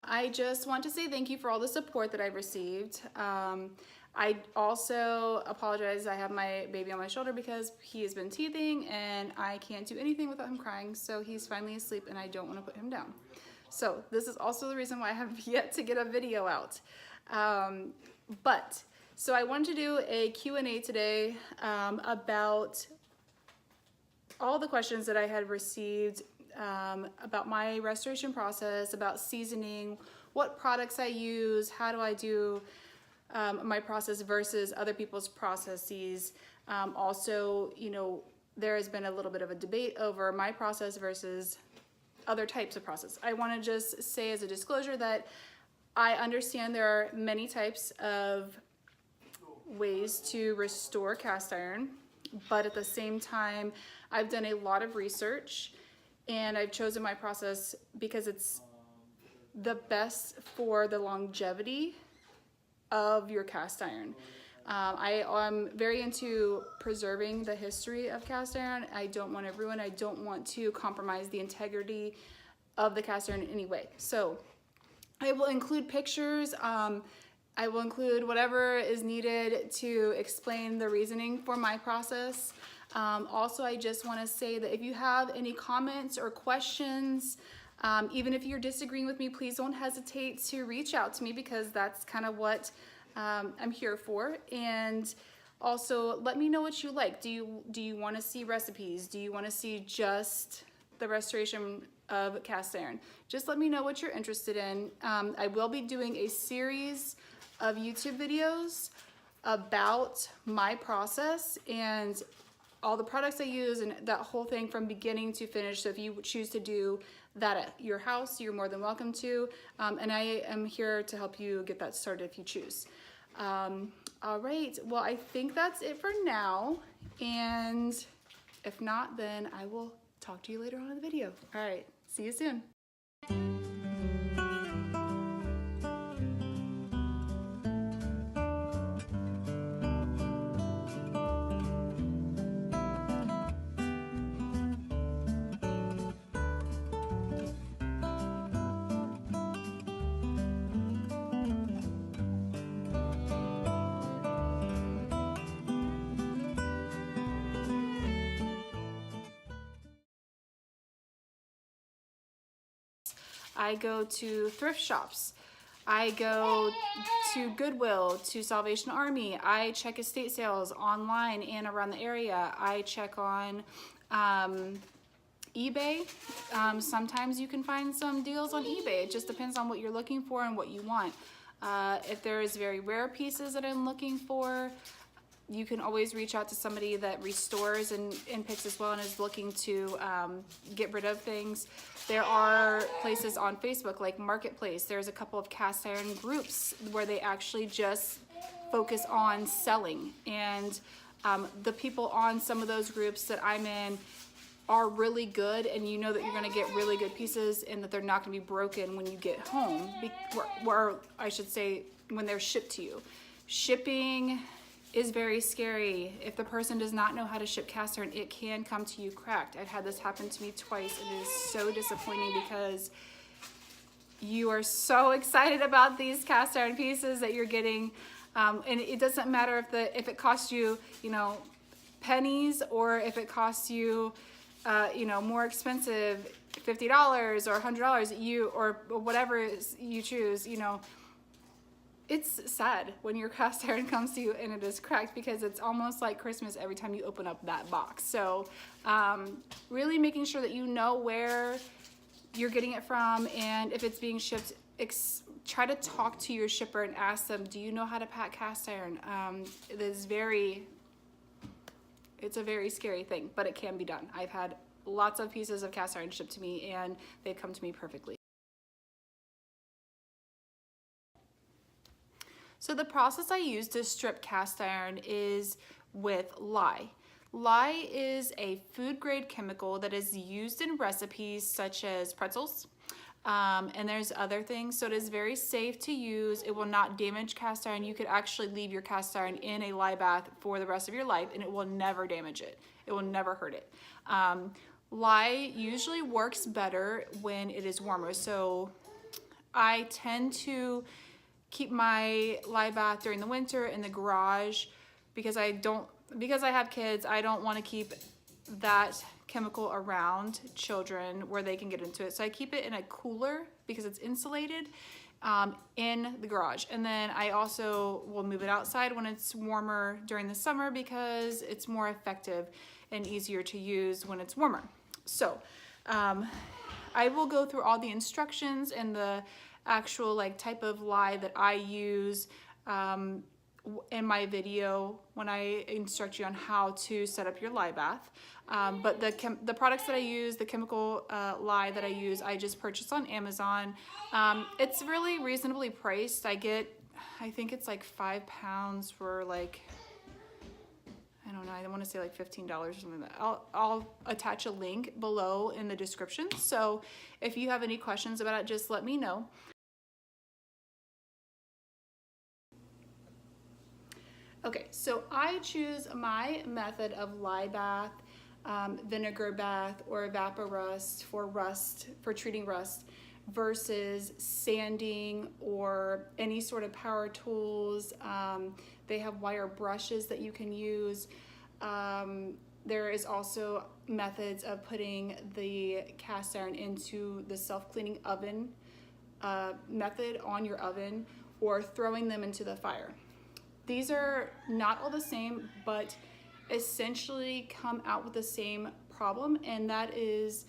I just want to say thank you for all the support that I've received. I also apologize. I have my baby on my shoulder because he has been teething and I can't do anything without him crying. So he's finally asleep and I don't want to put him down. So this is also the reason why I have yet to get a video out. So I wanted to do a Q&A today about all the questions that I had received about my restoration process, about seasoning, what products I use, how do I do my process versus other people's processes. Also, you know, there has been a little bit of a debate over my process versus other types of process. I want to just say as a disclosure that I understand there are many types of ways to restore cast iron, but at the same time, I've done a lot of research and I've chosen my process because it's the best for the longevity of your cast iron. I am very into preserving the history of cast iron. I don't want to ruin, I don't want to compromise the integrity of the cast iron in any way. So I will include pictures, I will include whatever is needed to explain the reasoning for my process. Also, I just want to say that if you have any comments or questions, even if you're disagreeing with me, please don't hesitate to reach out to me because that's kind of what I'm here for. And also let me know what you like. Do you want to see recipes? Do you want to see just the restoration of cast iron? Just let me know what you're interested in. I will be doing a series of YouTube videos about my process and all the products I use and that whole thing from beginning to finish. So if you choose to do that at your house, you're more than welcome to. And I am here to help you get that started if you choose. All right, well, I think that's it for now. And if not, then I will talk to you later on in the video. All right, see you soon. I go to thrift shops. I go to Goodwill, to Salvation Army. I check estate sales online and around the area. I check on eBay. Sometimes you can find some deals on eBay. It just depends on what you're looking for and what you want. If there is very rare pieces that I'm looking for, you can always reach out to somebody that restores and picks as well and is looking to get rid of things. There are places on Facebook like Marketplace. There's a couple of cast iron groups where they actually just focus on selling. And the people on some of those groups that I'm in are really good, and you know that you're gonna get really good pieces and that they're not gonna be broken when you get home, or I should say when they're shipped to you. Shipping is very scary. If the person does not know how to ship cast iron, it can come to you cracked. I've had this happen to me twice, and it is so disappointing because you are so excited about these cast iron pieces that you're getting, and it doesn't matter if it costs you, you know, pennies, or if it costs you, you know, more expensive, $50 or $100, or whatever you choose, you know. It's sad when your cast iron comes to you and it is cracked because it's almost like Christmas every time you open up that box. So really making sure that you know where you're getting it from, and if it's being shipped, try to talk to your shipper and ask them, do you know how to pack cast iron? It's a very scary thing, but it can be done. I've had lots of pieces of cast iron shipped to me and they've come to me perfectly. So the process I use to strip cast iron is with lye. Lye is a food grade chemical that is used in recipes such as pretzels, and there's other things. So it is very safe to use. It will not damage cast iron. You could actually leave your cast iron in a lye bath for the rest of your life and it will never damage it. It will never hurt it. Lye usually works better when it is warmer. So I tend to keep my lye bath during the winter in the garage because I have kids. I don't want to keep that chemical around children where they can get into it. So I keep it in a cooler because it's insulated in the garage. And then I also will move it outside when it's warmer during the summer because it's more effective and easier to use when it's warmer. So I will go through all the instructions and the actual like type of lye that I use in my video when I instruct you on how to set up your lye bath. But the products that I use, the chemical lye that I use, I just purchased on Amazon. It's really reasonably priced. I think it's like 5 pounds for like, I don't know, I want to say like $15 or something like that. I'll attach a link below in the description. So if you have any questions about it, just let me know. Okay, so I choose my method of lye bath, vinegar bath, or Evapo-Rust for treating rust versus sanding or any sort of power tools. They have wire brushes that you can use. There is also methods of putting the cast iron into the self-cleaning oven method on your oven or throwing them into the fire. These are not all the same, but essentially come out with the same problem, and that is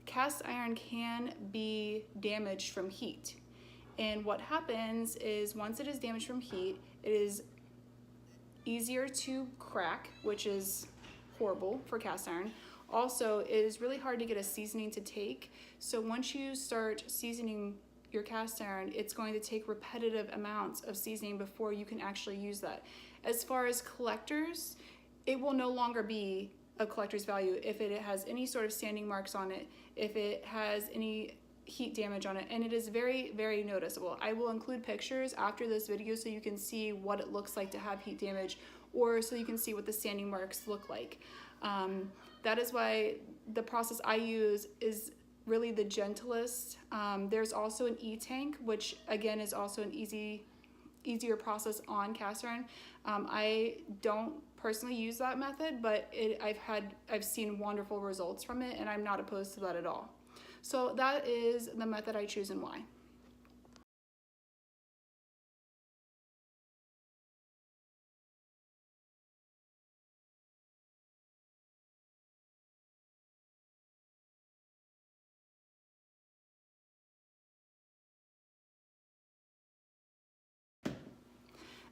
cast iron can be damaged from heat. And what happens is once it is damaged from heat, it is easier to crack, which is horrible for cast iron. Also, it is really hard to get a seasoning to take. So once you start seasoning your cast iron, it's going to take repetitive amounts of seasoning before you can actually use that. As far as collectors, it will no longer be a collector's value if it has any sort of sanding marks on it, if it has any heat damage on it, and it is very, very noticeable. I will include pictures after this video so you can see what it looks like to have heat damage, or so you can see what the sanding marks look like. That is why the process I use is really the gentlest. There's also an e-tank, which again is also an easier process on cast iron. I don't personally use that method, but I've seen wonderful results from it, and I'm not opposed to that at all. So that is the method I choose and why.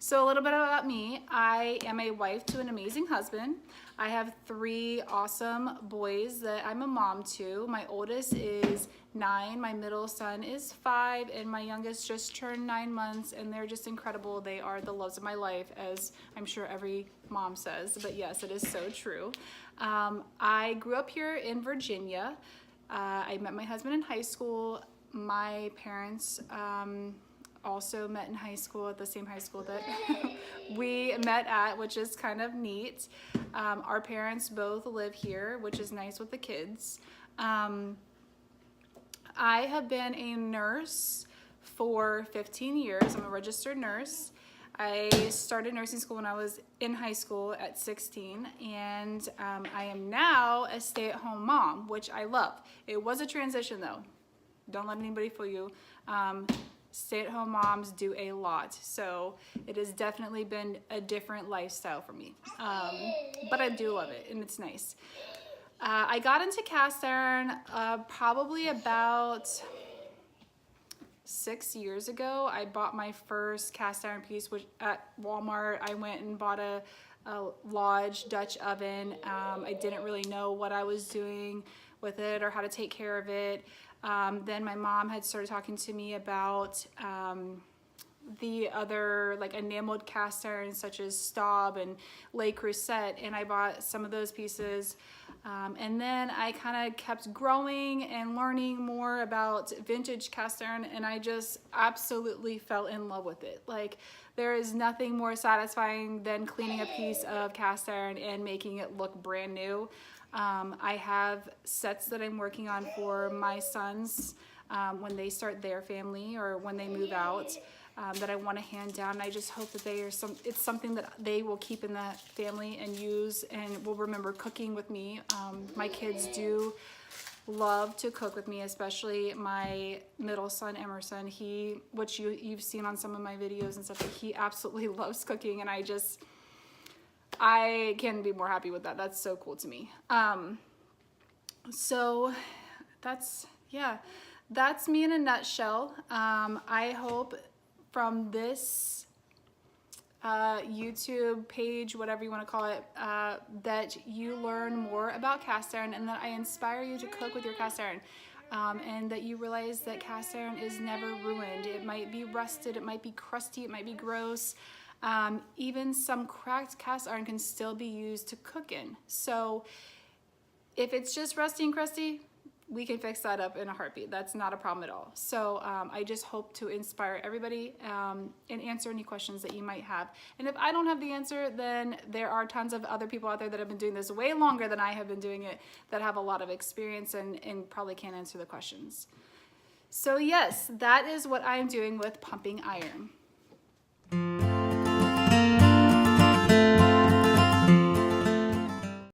So a little bit about me. I am a wife to an amazing husband. I have 3 awesome boys that I'm a mom to. My oldest is 9, my middle son is 5, and my youngest just turned 9 months, and they're just incredible. They are the loves of my life, as I'm sure every mom says, but yes, it is so true. I grew up here in Virginia. I met my husband in high school. My parents also met in high school at the same high school that we met at, which is kind of neat. Our parents both live here, which is nice with the kids. I have been a nurse for 15 years. I'm a registered nurse. I started nursing school when I was in high school at 16, and I am now a stay-at-home mom, which I love. It was a transition though. Don't let anybody fool you. Stay-at-home moms do a lot, so it has definitely been a different lifestyle for me, but I do love it, and it's nice. I got into cast iron probably about 6 years ago. I bought my first cast iron piece at Walmart. I went and bought a Lodge Dutch oven. I didn't really know what I was doing with it or how to take care of it. Then my mom had started talking to me about the other like enameled cast irons such as Staub and Le Creuset, and I bought some of those pieces. And then I kind of kept growing and learning more about vintage cast iron, and I just absolutely fell in love with it. Like, there is nothing more satisfying than cleaning a piece of cast iron and making it look brand new. I have sets that I'm working on for my sons when they start their family or when they move out, that I want to hand down. And I just hope that it's something that they will keep in the family and use and will remember cooking with me. My kids do love to cook with me, especially my middle son Emerson. Which you've seen on some of my videos and stuff, he absolutely loves cooking, and I can't be more happy with that. That's so cool to me. So that's me in a nutshell. I hope from this YouTube page, whatever you want to call it, that you learn more about cast iron, and that I inspire you to cook with your cast iron, and that you realize that cast iron is never ruined. It might be rusted, it might be crusty, it might be gross. Even some cracked cast iron can still be used to cook in. So if it's just rusty and crusty, we can fix that up in a heartbeat. That's not a problem at all. So I just hope to inspire everybody and answer any questions that you might have. And if I don't have the answer, then there are tons of other people out there that have been doing this way longer than I have been doing it, that have a lot of experience and probably can answer the questions. So yes, that is what I'm doing with pumping iron.